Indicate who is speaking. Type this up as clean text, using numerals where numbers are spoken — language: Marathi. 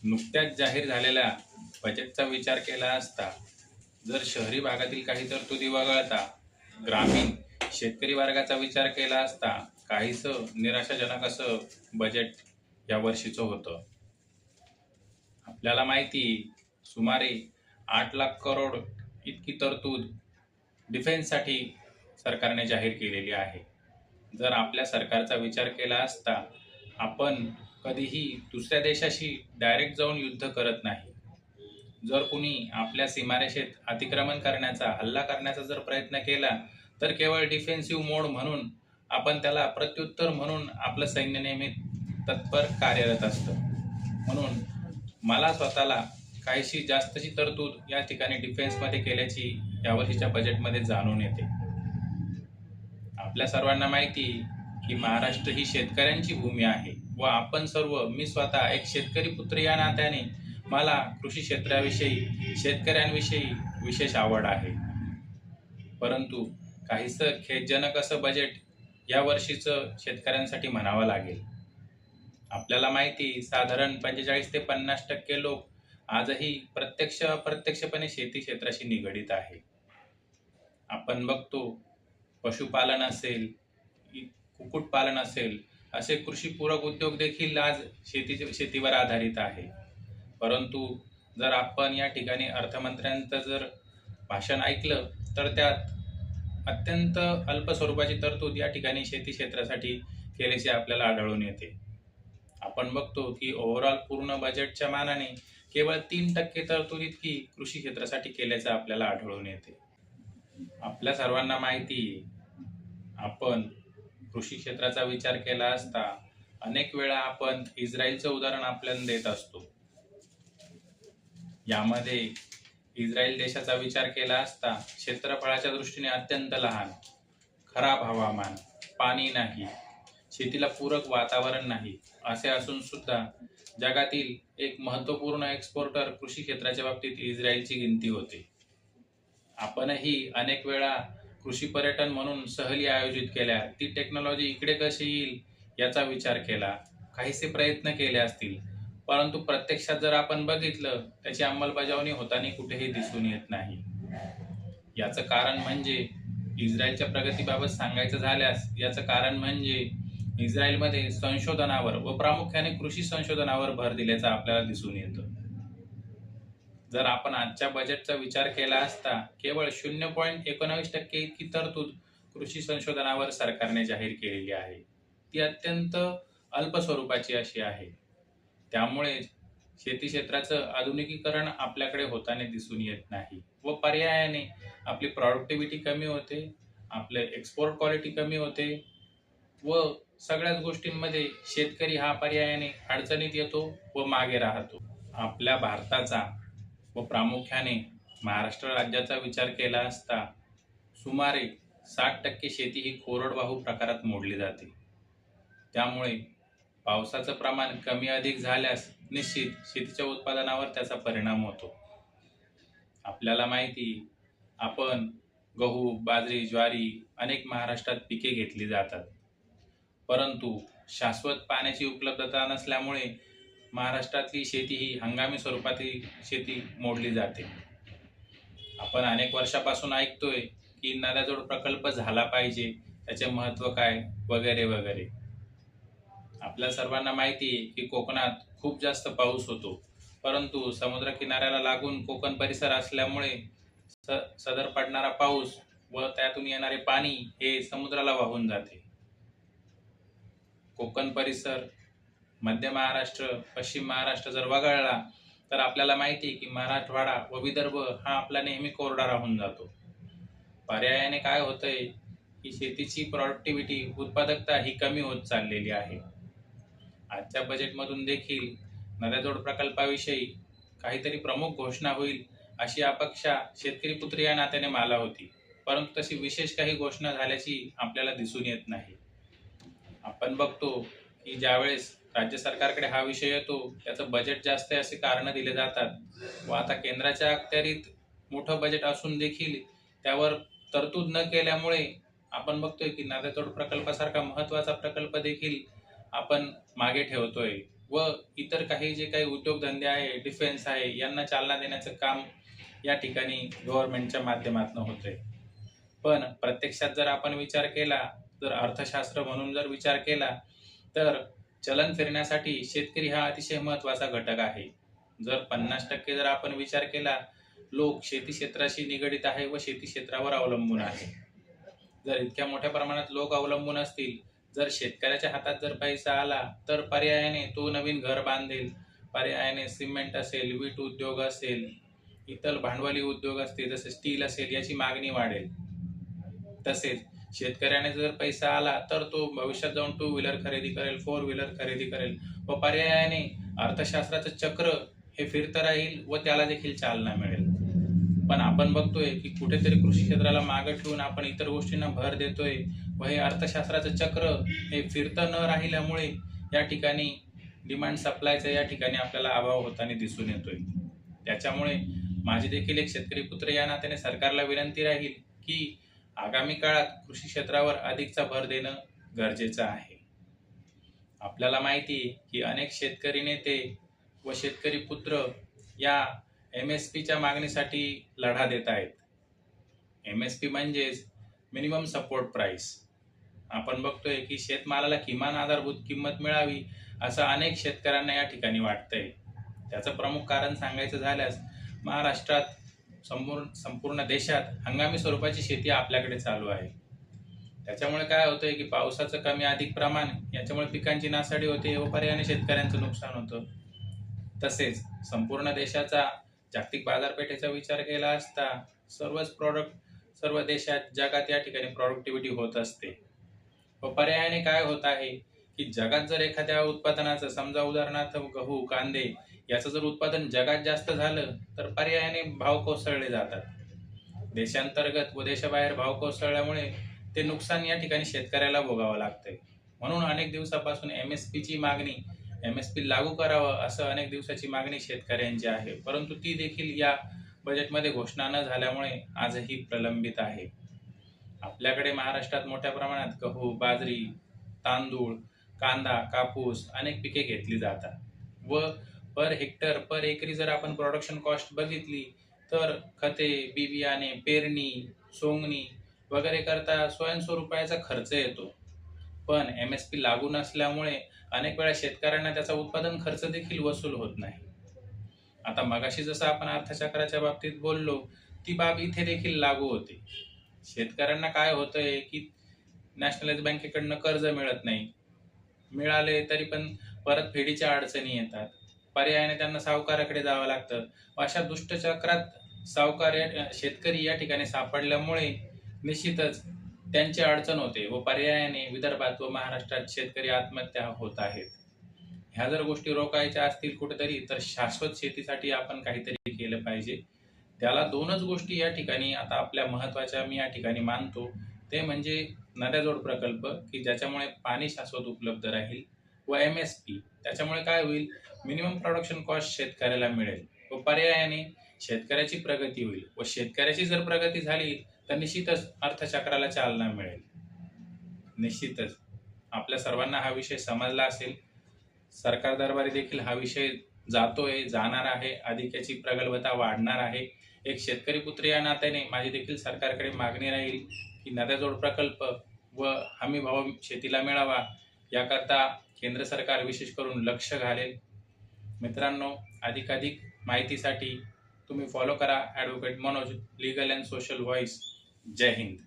Speaker 1: नुकत्याच जाहीर झालेल्या बजेटचा विचार केला असता जर शहरी भागातील काही तरतुदी वगळता ग्रामीण शेतकरी वर्गाचा विचार केला असता काहीसं निराशाजनक असं बजेट या वर्षीचं होतं. आपल्याला माहिती सुमारे 8 लाख करोड इतकी तरतूद डिफेन्ससाठी सरकारने जाहीर केलेली आहे. जर आपल्या सरकारचा विचार केला असता आपण कधीही दुसऱ्या देशाशी डायरेक्ट जाऊन युद्ध करत नाही. जर कुणी आपल्या सीमारेषेत अतिक्रमण करण्याचा, हल्ला करण्याचा जर प्रयत्न केला तर केवळ डिफेन्सिव्ह मोड म्हणून आपण त्याला प्रत्युत्तर म्हणून आपलं सैन्य नेहमी तत्पर कार्यरत असतं. म्हणून मला स्वतःला काहीशी जास्तची तरतूद या ठिकाणी डिफेन्समध्ये केल्याची यावर्षीच्या बजेटमध्ये जाणून येते. आपल्या सर्वांना माहिती की महाराष्ट्र ही शेतकऱ्यांची भूमी आहे व आपण सर्व, मी स्वतः एक शेतकरी पुत्र या नात्याने मला कृषी क्षेत्राविषयी, शेतकऱ्यांविषयी विशेष आवड आहे. परंतु काहीसं खेदजनक असं बजेट या वर्षीचं शेतकऱ्यांसाठी म्हणावं लागेल. आपल्याला माहिती साधारण 45 ते 50% लोक आजही प्रत्यक्ष अप्रत्यक्षपणे शेती क्षेत्राशी निगडीत आहे. आपण बघतो पशुपालन असेल, कुक्कुटपालन असेल, असे कृषीपूरक उद्योग देखील आज शेतीवर आधारित आहे. परंतु जर आपण या ठिकाणी अर्थमंत्र्यांचं जर भाषण ऐकलं तर त्यात अत्यंत अल्प स्वरूपाची तरतूद या ठिकाणी शेती क्षेत्रासाठी केल्याचे आपल्याला आढळून येते. आपण बघतो की ओव्हरऑल पूर्ण बजेटच्या मानाने केवळ 3% तरतूद इतकी कृषी क्षेत्रासाठी केल्याचं आपल्याला आढळून येते. आपल्या सर्वांना माहिती आपण कृषी क्षेत्राचा विचार केला असता अनेक वेळा आपण इस्रायलचं उदाहरण आपल्याला देत असतो. यामध्ये इस्रायल देशाचा विचार केला असता क्षेत्रफळाच्या दृष्टीने अत्यंत लहान, खराब हवामान, पाणी नाही, शेतीला पूरक वातावरण नाही, असे असून सुद्धा जगातील एक महत्त्वपूर्ण एक्सपोर्टर कृषी क्षेत्राच्या बाबतीत इस्रायलची गिनती होते. आपणही अनेक वेळा कृषी पर्यटन म्हणून सहली आयोजित केल्या, ती टेक्नॉलॉजी इकडे कशी येईल याचा विचार केला, काहीसे प्रयत्न केले असतील. परंतु प्रत्यक्षात जर आपण बघितलं त्याची अंमलबजावणी होताना कुठेही दिसून येत नाही. याचं कारण म्हणजे इस्रायलच्या प्रगतीबाबत सांगायचं झाल्यास याचं कारण म्हणजे इस्रायलमध्ये संशोधनावर व प्रामुख्याने कृषी संशोधनावर भर दिल्याचं आपल्याला दिसून येतं. जर आपण आजच्या बजेटचा विचार केला असता केवळ 0.19% इतकी तरतूद कृषी संशोधनावर सरकारने जाहीर केलेली आहे. ती अत्यंत अल्प स्वरूपाची अशी आहे. त्यामुळे शेती क्षेत्राचं आधुनिकीकरण आपल्याकडे होताना दिसून येत नाही व पर्यायाने आपली प्रॉडक्टिव्हिटी कमी होते, आपले एक्सपोर्ट क्वालिटी कमी होते व सगळ्याच गोष्टींमध्ये शेतकरी हा पर्यायाने अडचणीत येतो व मागे राहतो. आपल्या भारताचा व प्रामुख्याने महाराष्ट्र राज्याचा विचार केला असता सुमारे 60% शेती ही कोरडवाहू प्रकारात मोडली जाते. त्यामुळे पावसाचं प्रमाण कमी अधिक झाल्यास निश्चित शेतीच्या उत्पादनावर त्याचा परिणाम होतो. आपल्याला माहिती आपण गहू, बाजरी, ज्वारी अनेक महाराष्ट्रात पिके घेतली जातात. परंतु शाश्वत पाण्याची उपलब्धता नसल्यामुळे महाराष्ट्रातली शेती ही हंगामी स्वरूपातील शेती मोडली जाते. आपण अनेक वर्षापासून ऐकतोय की नद्याजोड प्रकल्प झाला पाहिजे, त्याचे महत्त्व काय वगैरे वगैरे. आपल्या सर्वांना माहिती आहे की कोकणात खूप जास्त पाऊस होतो, परंतु समुद्र किनाऱ्याला लागून कोकण परिसर असल्यामुळे सदर पडणारा पाऊस व त्यातून येणारे पाणी हे समुद्राला वाहून जाते. कोकण परिसर, मध्य महाराष्ट्र, पश्चिम महाराष्ट्र जर वगळला तर आपल्याला माहिती आहे की मराठवाडा व विदर्भ हा आपला नेहमी कोरडा राहून जातो. पर्यायाने काय होतंय की शेतीची प्रॉडक्टिव्हिटी, उत्पादकता ही कमी होत चाललेली आहे. आजच्या बजेटमधून देखील नद्याजोड प्रकल्पाविषयी काहीतरी प्रमुख घोषणा होईल अशी अपेक्षा शेतकरी पुत्र या नात्याने मला होती, परंतु तशी विशेष काही घोषणा झाल्याची आपल्याला दिसून येत नाही. आपण बघतो की ज्यावेळेस राज्य सरकारकडे हा विषय येतो त्याचं बजेट जास्त आहे असे कारण दिले जातात व आता केंद्राच्या अखत्यारीत मोठं बजेट असून देखील त्यावर तरतूद न केल्यामुळे आपण बघतोय की नद्याजोड प्रकल्पासारखा महत्त्वाचा प्रकल्प देखील आपण मागे ठेवतोय व इतर काही जे काही उद्योगधंदे आहे, डिफेन्स आहे, यांना चालना देण्याचं काम या ठिकाणी गव्हर्नमेंटच्या माध्यमातून होतंय. पण प्रत्यक्षात जर आपण विचार केला, जर अर्थशास्त्र म्हणून जर विचार केला, तर चलन फिरण्यासाठी शेतकरी हा अतिशय महत्त्वाचा घटक आहे. जर 50% जर आपण विचार केला, लोक शेती क्षेत्राशी निगडित आहे व शेती क्षेत्रावर अवलंबून आहे. जर इतक्या मोठ्या प्रमाणात लोक अवलंबून असतील, जर शेतकऱ्याच्या हातात जर पैसा आला, तर पर्यायाने तो नवीन घर बांधेल, पर्यायाने सिमेंट असेल, वीट उद्योग असेल, इतर भांडवली उद्योग असतील जसे स्टील असेल, याची मागणी वाढेल. तसेच शेतकऱ्याने जर पैसा आला, तर तो भविष्यात जाऊन 2 व्हीलर खरेदी करेल, 4 व्हीलर खरेदी करेल व पर्यायाने अर्थशास्त्राचं चक्र हे फिरतं राहील व त्याला देखील चालना मिळेल. पण आपण बघतोय की कुठेतरी कृषी क्षेत्राला मागे ठेवून आपण इतर गोष्टींना भर देतोय व हे अर्थशास्त्राचं चक्र हे फिरतं न राहिल्यामुळे या ठिकाणी डिमांड सप्लायचा या ठिकाणी आपल्याला अभाव होताना दिसून येतोय. त्याच्यामुळे माझी देखील एक शेतकरी पुत्र या नात्याने सरकारला विनंती राहील की आगामी काळात कृषी क्षेत्रावर अधिकचा भर देणं गरजेचं आहे. आपल्याला माहिती आहे की अनेक शेतकरी नेते व शेतकरी पुत्र या MSPच्या मागणीसाठी लढा देत आहेत. MSP म्हणजेच मिनिमम सपोर्ट प्राइस. आपण बघतोय की शेतमालाला किमान आधारभूत किंमत मिळावी असं अनेक शेतकऱ्यांना या ठिकाणी वाटतंय. त्याचं प्रमुख कारण सांगायचं झाल्यास महाराष्ट्रात संपूर्ण देशात हंगामी स्वरूपाची शेती आपल्याकडे चालू आहे. त्याच्यामुळे काय होतंय की पावसाचं कमी अधिक प्रमाण याच्यामुळे पिकांची नासाडी होते व पर्यायाने शेतकऱ्यांचं नुकसान होतं. तसेच संपूर्ण देशाचा जागतिक बाजारपेठेचा विचार केला असता सर्व देशात जगात या ठिकाणी प्रॉडक्टिव्हिटी होत असते व पर्यायाने काय होत आहे की जगात जर एखाद्या उत्पादनाचं, समजा उदाहरणार्थ गहू, कांदे याचं जर उत्पादन जगात जास्त झालं, तर पर्यायाने भाव कोसळले जातात. देशांतर्गत व देशाबाहेर भाव कोसळल्यामुळे ते नुकसान या ठिकाणी शेतकऱ्याला भोगावं लागतंय. म्हणून अनेक दिवसापासून MSPची मागणी, MSP लागू करावं असं अनेक दिवसाची मागणी शेतकऱ्यांची आहे. परंतु ती देखील या बजेटमध्ये घोषणा न झाल्यामुळे आजही प्रलंबित आहे. आपल्याकडे महाराष्ट्रात मोठ्या प्रमाणात गहू, बाजरी, तांदूळ, कांदा, कापूस अनेक पिके घेतली जातात व पर हेक्टर, पर एकरी जर आपण प्रोडक्शन कॉस्ट बघितली, तर खते, बी बियाणे, पेरणी, सोंगणी वगैरे करता ₹100 खर्च येतो. पण MSP लागू नसल्यामुळे अनेक वेळा शेतकऱ्यांना त्याचा उत्पादन खर्च देखील वसूल होत नाही. आता मगाशी जसं आपण अर्थचक्राच्या बाबतीत बोललो, ती बाब इथे देखील लागू होते. शेतकऱ्यांना काय होतंय की नॅशनलाइज बँकेकडनं कर्ज मिळत नाही. मिळाले तरी पण परतफेडीच्या अडचणी येतात. पर्यायाने त्यांना सावकाराकडे जावं लागतं. अशा दुष्टचक्रात शेतकरी या ठिकाणी सापडल्यामुळे निश्चितच त्यांची अडचण होते व पर्यायाने विदर्भात व महाराष्ट्रात शेतकरी आत्महत्या होत आहेत. ह्या जर गोष्टी रोखायच्या असतील कुठेतरी, तर शाश्वत शेतीसाठी आपण काहीतरी केलं पाहिजे. त्याला 2च गोष्टी या ठिकाणी आता आपल्या महत्त्वाच्या मी या ठिकाणी मानतो. ते म्हणजे नद्याजोड प्रकल्प, की ज्याच्यामुळे पाणी शाश्वत उपलब्ध राहील, व MSP. त्याच्यामुळे काय होईल, मिनिमम प्रोडक्शन कॉस्ट शेतकऱ्याला मिळेल व पर्यायाने शेतकऱ्याची प्रगती होईल व शेतकऱ्याची जर प्रगती झाली, तर निश्चितच अर्थचक्राला चालना मिळेल. निश्चितच आपल्या सर्वांना हा विषय समजला असेल. सरकार दरबारी देखील हा विषय जातोय, जाणार आहे, अधिक याची प्रगल्भता वाढणार आहे. एक शेतकरी पुत्र या नात्याने माझी देखील सरकारकडे मागणी राहील की नद्याजोड प्रकल्प व हमी भाव शेतीला मिळावा, याकरता केंद्र सरकार विशेष करून लक्ष घालेल. मित्रांनो, अधिकाधिक माहितीसाठी तुम्ही फॉलो करा advocate Manoj, legal and social voice. जय हिंद.